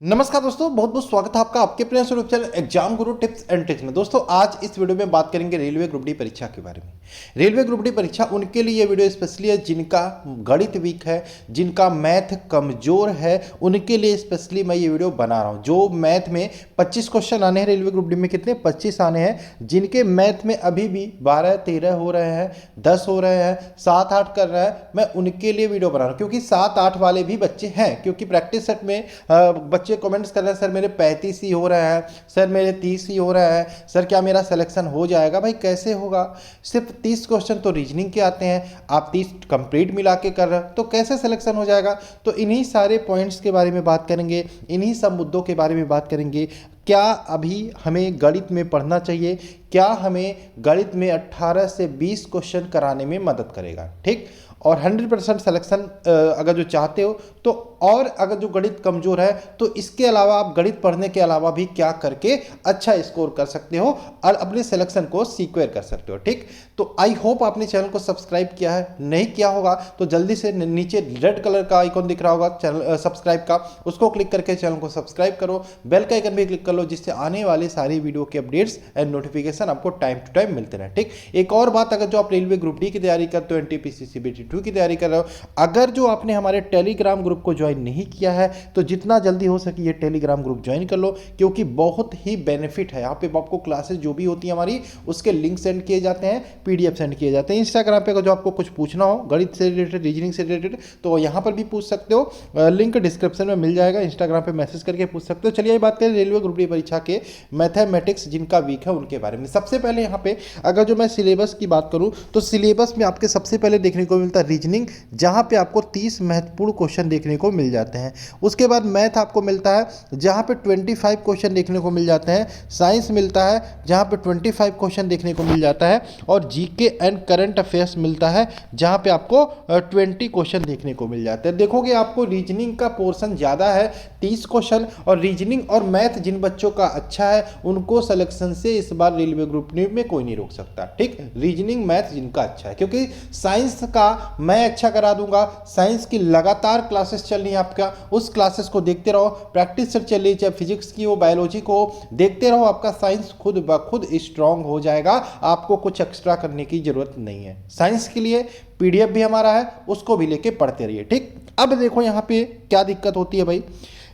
नमस्कार दोस्तों, बहुत बहुत स्वागत है आपका आपके अपने YouTube channel exam Guru tips and tricks में। दोस्तों आज इस वीडियो में बात करेंगे रेलवे ग्रुप डी परीक्षा के बारे में। रेलवे ग्रुप डी परीक्षा उनके लिए ये वीडियो स्पेशली है जिनका गणित वीक है, जिनका मैथ कमजोर है, उनके लिए स्पेशली मैं ये वीडियो बना रहा हूँ। जो मैथ में 25 क्वेश्चन आने हैं, रेलवे ग्रुप डी में कितने 25 आने हैं, जिनके मैथ में अभी भी 12-13 हो रहे हैं, 10 हो रहे हैं, 7-8 कर रहे हैं, मैं उनके लिए वीडियो बना रहा हूँ। क्योंकि 7-8 वाले भी बच्चे हैं, क्योंकि प्रैक्टिस सेट में बच्चे कमेंट्स कर रहे हैं सर मेरे 35 ही हो रहे हैं, सर मेरे 30 ही हो रहा है, सर क्या मेरा सिलेक्शन हो जाएगा। भाई कैसे होगा, सिर्फ 30 क्वेश्चन तो रीजनिंग के आते हैं, आप 30 कंप्लीट मिला के कर रहे हो तो कैसे सिलेक्शन हो जाएगा। तो इन्हीं सारे पॉइंट्स के बारे में बात करेंगे, इन्हीं सब मुद्दों के बारे में बात करेंगे। क्या अभी हमें गणित में पढ़ना चाहिए, क्या हमें गणित में 18 से 20 क्वेश्चन कराने में मदद करेगा, ठीक। और 100% सिलेक्शन अगर जो चाहते हो तो, और अगर जो गणित कमजोर है तो इसके अलावा आप गणित पढ़ने के अलावा भी क्या करके अच्छा स्कोर कर सकते हो और अपने सिलेक्शन को सिक्योर कर सकते हो, ठीक। तो आई होप आपने चैनल को सब्सक्राइब किया है, नहीं किया होगा तो जल्दी से नीचे रेड कलर का आइकॉन दिख रहा होगा चैनल सब्सक्राइब का, उसको क्लिक करके चैनल को सब्सक्राइब करो, बेल का आइकन भी क्लिक कर लो, जिससे आने वाले सारी वीडियो के अपडेट्स एंड नोटिफिकेशन आपको टाइम टू टाइम मिलते रहे, ठीक। एक और बात, अगर जो आप रेलवे ग्रुप डी की तैयारी करते हो, एनटीपीसी सीबीटी 2 की तैयारी कर रहे हो, अगर जो आपने हमारे टेलीग्राम ग्रुप को ज्वाइन नहीं किया है तो जितना जल्दी हो सके ये टेलीग्राम ग्रुप ज्वाइन कर लो, क्योंकि बहुत ही बेनिफिट है। यहाँ पे आपको क्लासेस जो भी होती है हमारी, उसके लिंक सेंड किए जाते हैं, पीडीएफ सेंड किए जाते हैं। इंस्टाग्राम पे अगर जो आपको कुछ पूछना हो गणित से रिलेटेड, रीजनिंग से रिलेटेड, तो यहाँ पर भी पूछ सकते हो, लिंक डिस्क्रिप्शन में मिल जाएगा, इंस्टाग्राम पे मैसेज करके पूछ सकते हो। चलिए बात करें रेलवे ग्रुप डी परीक्षा के मैथमेटिक्स जिनका वीक है उनके बारे में। सबसे पहले यहाँ पे अगर जो मैं सिलेबस की बात करूँ तो सिलेबस में आपके सबसे पहले देखने को मिलता है रीजनिंग, जहाँ पे आपको 30 महत्वपूर्ण क्वेश्चन देखने को मिल जाते हैं। उसके बाद मैथ आपको मिलता है जहाँ पे 25 क्वेश्चन देखने को मिल जाते हैं। साइंस मिलता है जहाँ पे 25 क्वेश्चन देखने को मिल जाता है। और जीके एंड करंट अफेयर्स मिलता है जहाँ पे आपको 20 क्वेश्चन देखने को मिल जाते हैं। देखोगे आपको रीजनिंग का पोर्शन ज़्यादा है, 30 क्वेश्चन, और रीजनिंग और मैथ जिन बच्चों का अच्छा है उनको सिलेक्शन से इस बार रेलवे ग्रुप डी में कोई नहीं रोक सकता, ठीक। रीजनिंग मैथ जिनका अच्छा है, क्योंकि साइंस का मैं अच्छा करा दूंगा, साइंस की लगातार क्लासेस चल रही है आपका, उस क्लासेस को देखते रहो, प्रैक्टिस सेट चल रही है, चाहे फिजिक्स की हो बायोलॉजी को देखते रहो, आपका साइंस खुद ब खुद स्ट्रांग हो जाएगा, आपको कुछ एक्स्ट्रा करने की जरूरत नहीं है। साइंस के लिए पीडीएफ भी हमारा है, उसको भी लेके पढ़ते रहिए, ठीक। अब देखो यहाँ पे क्या दिक्कत होती है भाई,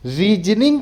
रीजनिंग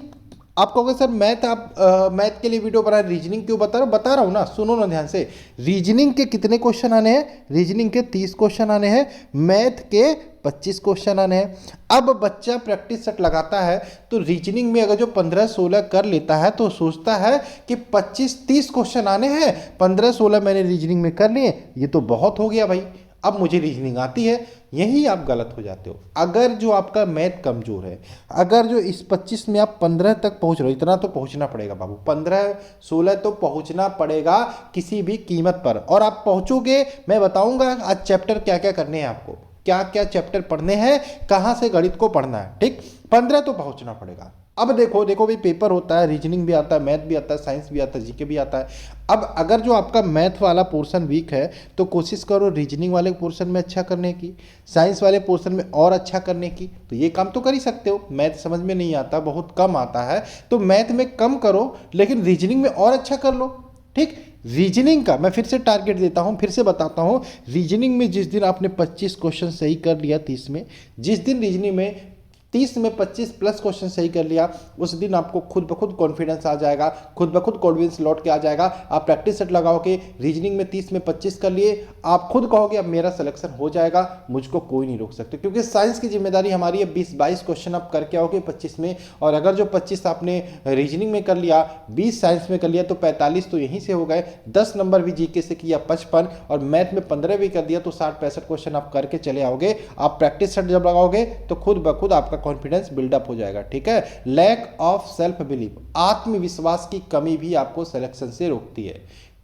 आप कहोगे सर मैथ, आप मैथ के लिए वीडियो बना, रीजनिंग क्यों बता रहा हूँ ना, सुनो ना ध्यान से। रीजनिंग के कितने क्वेश्चन आने हैं, रीजनिंग के 30 क्वेश्चन आने हैं, मैथ के 25 क्वेश्चन आने हैं। अब बच्चा प्रैक्टिस सेट लगाता है तो रीजनिंग में अगर जो 15-16 कर लेता है तो सोचता है कि 25-30 क्वेश्चन आने हैं, 15-16 मैंने रीजनिंग में कर लिए, ये तो बहुत हो गया भाई, अब मुझे रीजनिंग आती है। यही आप गलत हो जाते हो। अगर जो आपका मैथ कमजोर है, अगर जो इस 25 में आप 15 तक पहुंच रहे हो, इतना तो पहुंचना पड़ेगा बाबू, 15-16 तो पहुंचना पड़ेगा किसी भी कीमत पर। और आप पहुंचोगे, मैं बताऊंगा आज चैप्टर क्या क्या करने हैं आपको, क्या क्या चैप्टर पढ़ने हैं, कहाँ से गणित को पढ़ना है, ठीक। 15 तो पहुंचना पड़ेगा। अब देखो भी पेपर होता है, रीजनिंग भी आता है, मैथ भी आता है, साइंस भी आता है, जीके भी आता है। अब अगर जो आपका मैथ वाला पोर्शन वीक है तो कोशिश करो रीजनिंग वाले पोर्शन में अच्छा करने की, साइंस वाले पोर्शन में और अच्छा करने की। तो ये काम तो कर ही सकते हो। मैथ समझ में नहीं आता, बहुत कम आता है, तो मैथ में कम करो, लेकिन रीजनिंग में और अच्छा कर लो, ठीक। रीजनिंग का मैं फिर से टारगेट देता हूं, फिर से बताता हूं, रीजनिंग में जिस दिन आपने 25 क्वेश्चन सही कर लिया 30 में, जिस दिन रीजनिंग में 30 में 25 प्लस क्वेश्चन सही कर लिया, उस दिन आपको खुद ब खुद कॉन्फिडेंस आ जाएगा, खुद ब खुद कॉन्फिडेंस लौट के आ जाएगा। आप प्रैक्टिस सेट लगाओगे, रीजनिंग में 30 में 25 कर लिए, आप खुद कहोगे अब मेरा सिलेक्शन हो जाएगा, मुझको कोई नहीं रोक सकते। क्योंकि साइंस की जिम्मेदारी हमारी है, 20-22 क्वेश्चन आप करके आओगे 25 में, और अगर जो 25 आपने रीजनिंग में कर लिया, 20 साइंस में कर लिया, तो 45 तो यहीं से हो गए, 10 नंबर भी जीके से किया 55, और मैथ में 15 भी कर दिया, तो 60-65 क्वेश्चन आप करके चले आओगे। आप प्रैक्टिस सेट जब लगाओगे तो खुद ब खुद आपका कॉन्फिडेंस बिल्डअप हो जाएगा, ठीक है। लैक ऑफ सेल्फ बिलीफ, आत्मविश्वास की कमी भी आपको सिलेक्शन से रोकती है।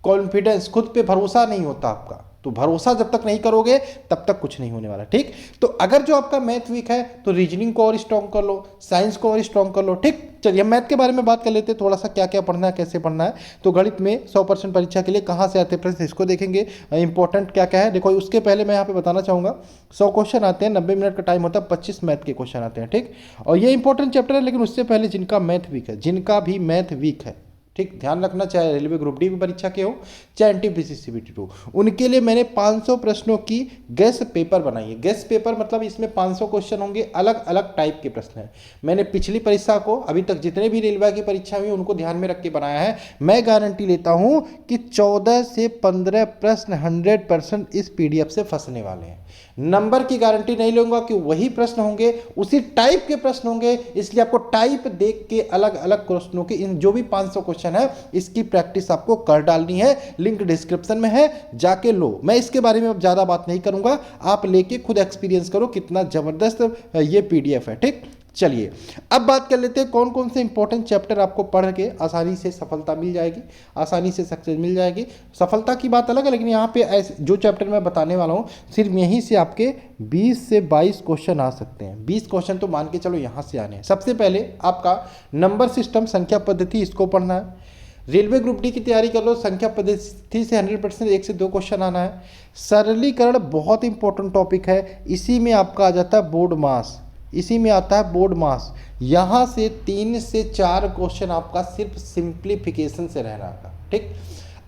कॉन्फिडेंस, खुद पे भरोसा नहीं होता आपका, तो भरोसा जब तक नहीं करोगे तब तक कुछ नहीं होने वाला, ठीक। तो अगर जो आपका मैथ वीक है तो रीजनिंग को और स्ट्रॉन्ग कर लो, साइंस को और स्ट्रॉन्ग कर लो, ठीक। चलिए मैथ के बारे में बात कर लेते हैं, थोड़ा सा क्या क्या पढ़ना है, कैसे पढ़ना है। तो गणित में 100% परीक्षा के लिए कहाँ से आते हैं प्रश्न, इसको देखेंगे। इंपॉर्टेंट क्या क्या है देखो, उसके पहले मैं यहाँ पे बताना चाहूँगा 100 क्वेश्चन आते हैं, 90 मिनट का टाइम होता है, 25 मैथ के क्वेश्चन आते हैं, ठीक। और ये इंपॉर्टेंट चैप्टर है, लेकिन उससे पहले जिनका मैथ वीक है, जिनका भी मैथ वीक है, ठीक, ध्यान रखना, चाहे रेलवे ग्रुप डी की परीक्षा के हो चाहे एनटीपीसी सीबीटी हो, उनके लिए मैंने 500 प्रश्नों की गेस्ट पेपर बनाई है। गेस्ट पेपर मतलब इसमें 500 क्वेश्चन होंगे, अलग अलग टाइप के प्रश्न हैं। मैंने पिछली परीक्षा को, अभी तक जितने भी रेलवे की परीक्षा हुई उनको ध्यान में रख के बनाया है। मैं गारंटी लेता हूं कि 14 से 15 प्रश्न 100% इस पीडीएफ से फंसने वाले हैं। नंबर की गारंटी नहीं लूंगा कि वही प्रश्न होंगे, उसी टाइप के प्रश्न होंगे, इसलिए आपको टाइप देख के अलग अलग क्वेश्चनों की इन जो भी 500 क्वेश्चन है इसकी प्रैक्टिस आपको कर डालनी है। लिंक डिस्क्रिप्शन में है, जाके लो। मैं इसके बारे में अब ज्यादा बात नहीं करूंगा, आप लेके खुद एक्सपीरियंस करो कितना जबरदस्त ये पीडीएफ है, ठीक। चलिए अब बात कर लेते हैं कौन कौन से इंपॉर्टेंट चैप्टर आपको पढ़ के आसानी से सफलता मिल जाएगी, आसानी से सक्सेस मिल जाएगी। सफलता की बात अलग है, लेकिन यहाँ पे ऐसे जो चैप्टर मैं बताने वाला हूँ सिर्फ यहीं से आपके 20 से 22 क्वेश्चन आ सकते हैं। 20 क्वेश्चन तो मान के चलो यहाँ से आने हैं। सबसे पहले आपका नंबर सिस्टम, संख्या पद्धति, इसको पढ़ना है। रेलवे ग्रुप डी की तैयारी कर लो, संख्या पद्धति से 100% 1 से 2 क्वेश्चन आना है। सरलीकरण बहुत इंपॉर्टेंट टॉपिक है, इसी में आपका आ जाता है बोर्ड मास, इसी में आता है बोर्ड मास। यहाँ से 3 से 4 क्वेश्चन आपका सिर्फ सिंप्लीफिकेशन से रहना का, ठीक।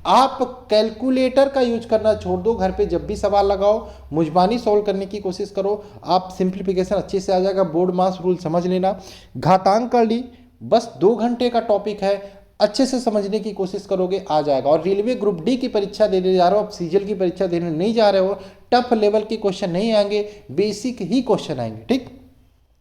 आप कैलकुलेटर का यूज करना छोड़ दो, घर पे जब भी सवाल लगाओ मुजबानी सॉल्व करने की कोशिश करो, आप सिंप्लीफिकेशन अच्छे से आ जाएगा। बोर्ड मास रूल समझ लेना। घातांक कर ली, बस 2 घंटे का टॉपिक है, अच्छे से समझने की कोशिश करोगे आ जाएगा। और रेलवे ग्रुप डी की परीक्षा देने जा रहे हो, आप सीजीएल की परीक्षा देने नहीं जा रहे हो, टफ लेवल के क्वेश्चन नहीं आएंगे, बेसिक ही क्वेश्चन आएंगे, ठीक।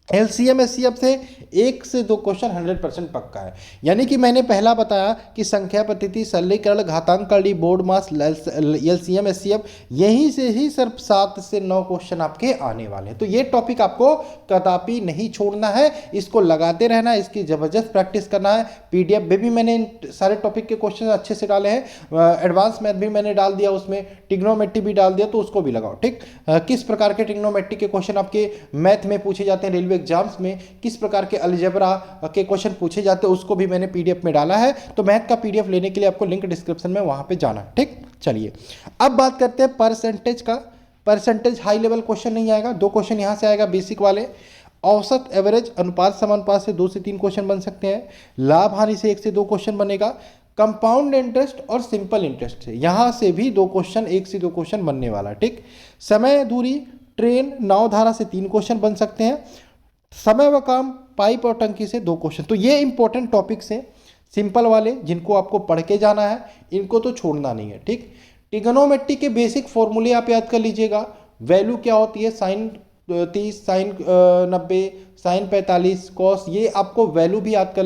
एलसीएम एचसीएफ से 1 से 2 क्वेश्चन 100% पक्का है। यानी कि मैंने पहला बताया कि संख्या पद्धति, सरलीकरण, घातांक करली, बोर्ड मास, एलसीएम एचसीएफ, यहीं से ही सिर्फ 7 से 9 क्वेश्चन आपके आने वाले हैं। तो ये टॉपिक आपको कदापि नहीं छोड़ना है, इसको लगाते रहना है, इसकी जबरदस्त प्रैक्टिस करना है। पीडीएफ में भी मैंने सारे टॉपिक के क्वेश्चन अच्छे से डाले हैं, एडवांस मैथ भी मैंने डाल दिया, उसमें ट्रिग्नोमेट्री भी डाल दिया, तो उसको भी लगाओ, ठीक। किस प्रकार के ट्रिग्नोमेट्री के क्वेश्चन आपके मैथ में पूछे जाते हैं, रेलवे एग्जाम्स में किस प्रकार के अलजेब्रा के क्वेश्चन पूछे जाते हैं, उसको भी मैंने पीडीएफ में डाला है। तो मैथ का पीडीएफ लेने के लिए आपको लिंक डिस्क्रिप्शन में वहां पे जाना है, ठीक। चलिए अब बात करते हैं परसेंटेज का। परसेंटेज हाई लेवल क्वेश्चन नहीं आएगा, 2 क्वेश्चन यहां से आएगा बेसिक वाले। औसत, एवरेज, अनुपात समानुपात से 2 से 3 क्वेश्चन बन सकते हैं। लाभ हानि से 1 से 2 क्वेश्चन बनेगा। कंपाउंड इंटरेस्ट और सिंपल इंटरेस्ट से यहां से भी 2 क्वेश्चन, 1 से 2 क्वेश्चन बनने वाला, ठीक। समय, दूरी, ट्रेन, नाव, धारा से 3 क्वेश्चन बन सकते हैं। समय व काम, पाइप और टंकी से 2 क्वेश्चन। तो ये इंपॉर्टेंट टॉपिक्स हैं सिंपल वाले, जिनको आपको पढ़ के जाना है, इनको तो छोड़ना नहीं है, ठीक। ट्रिग्नोमेट्री के बेसिक फॉर्मूले आप याद कर लीजिएगा। वैल्यू क्या होती है, साइन 30, साइन 90, साइन 45, कॉस, ये आपको वैल्यू भी याद कर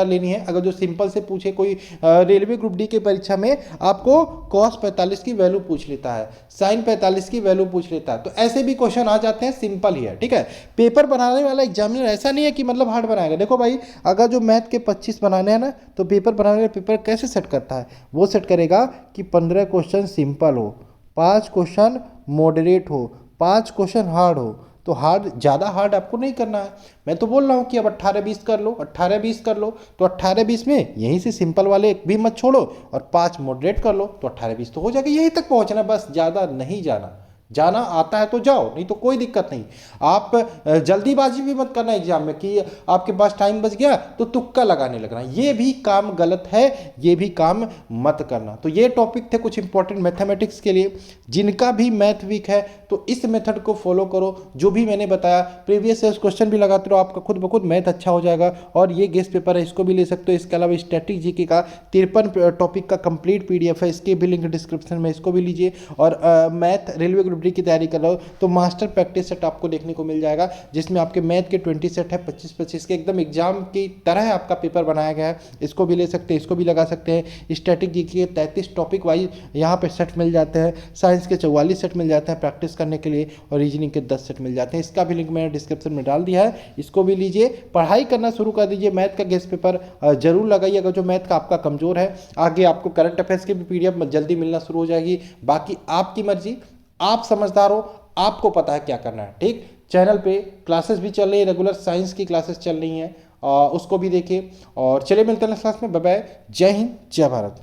लेनी है। अगर जो सिंपल से पूछे कोई रेलवे ग्रुप डी की परीक्षा में आपको कॉस 45 की वैल्यू पूछ लेता है, साइन 45 की वैल्यू पूछ लेता है, तो ऐसे भी क्वेश्चन आ जाते हैं, सिंपल ही है, ठीक है। पेपर बनाने वाला एग्जामिनर ऐसा नहीं है कि मतलब हार्ड बनाएगा। देखो भाई, अगर जो मैथ के 25 बनाने हैं ना, तो पेपर बनाने वाला पेपर कैसे सेट करता है, वो सेट करेगा कि 15 क्वेश्चन सिंपल हो, 5 क्वेश्चन मॉडरेट हो, 5 क्वेश्चन हार्ड हो। तो हार्ड, ज़्यादा हार्ड आपको नहीं करना है। मैं तो बोल रहा हूँ कि अब 18-20 कर लो, 18-20 कर लो, तो 18-20 में यहीं से सिंपल वाले एक भी मत छोड़ो और 5 मॉडरेट कर लो, तो 18-20 तो हो जाएगा। यहीं तक पहुँचना, बस ज़्यादा नहीं जाना। जाना आता है तो जाओ, नहीं तो कोई दिक्कत नहीं। आप जल्दीबाजी भी मत करना एग्जाम में कि आपके पास टाइम बच गया तो तुक्का लगाने लगना, ये भी काम गलत है, ये भी काम मत करना। तो ये टॉपिक थे कुछ इंपॉर्टेंट मैथमेटिक्स के लिए। जिनका भी मैथ वीक है तो इस मेथड को फॉलो करो, जो भी मैंने बताया। प्रीवियस ईयर क्वेश्चन भी लगाते रहो, आपका खुद ब खुद मैथ अच्छा हो जाएगा। और ये गेस्ट पेपर है, इसको भी ले सकते हो। इसके अलावा स्टैटिक जीके का 53 टॉपिक का कंप्लीट पीडीएफ है, इसके भी लिंक डिस्क्रिप्शन में, इसको भी लीजिए। और मैथ रेलवे ग्रुप डी की तैयारी कर रहे हो तो मास्टर प्रैक्टिस सेट आपको देखने को मिल जाएगा, जिसमें आपके मैथ के 20 सेट है, 25-25 के एकदम एग्जाम की तरह आपका पेपर बनाया गया है। इसको भी ले सकते हैं, इसको भी लगा सकते हैं। स्टैटिक जीके के 33 टॉपिक वाइज यहाँ पे सेट मिल जाते हैं, साइंस के 44 सेट मिल जाते हैं प्रैक्टिस करने के लिए, और रीजनिंग के 10 सेट मिल जाते हैं। इसका भी लिंक मैंने डिस्क्रिप्शन में डाल दिया है, इसको भी लीजिए, पढ़ाई करना शुरू कर दीजिए। मैथ का गेस्ट पेपर जरूर लगाइएगा जो मैथ का आपका कमजोर है। आगे आपको करंट अफेयर्स की भी पीडीएफ जल्दी मिलना शुरू हो जाएगी। बाकी आपकी मर्जी, आप समझदार हो, आपको पता है क्या करना है। ठीक, चैनल पे क्लासेस भी चल रही है, रेगुलर साइंस की क्लासेस चल रही हैं, उसको भी देखिए। और चलिए मिलते हैं नेक्स्ट क्लास में। बाय बाय, जय हिंद, जय भारत।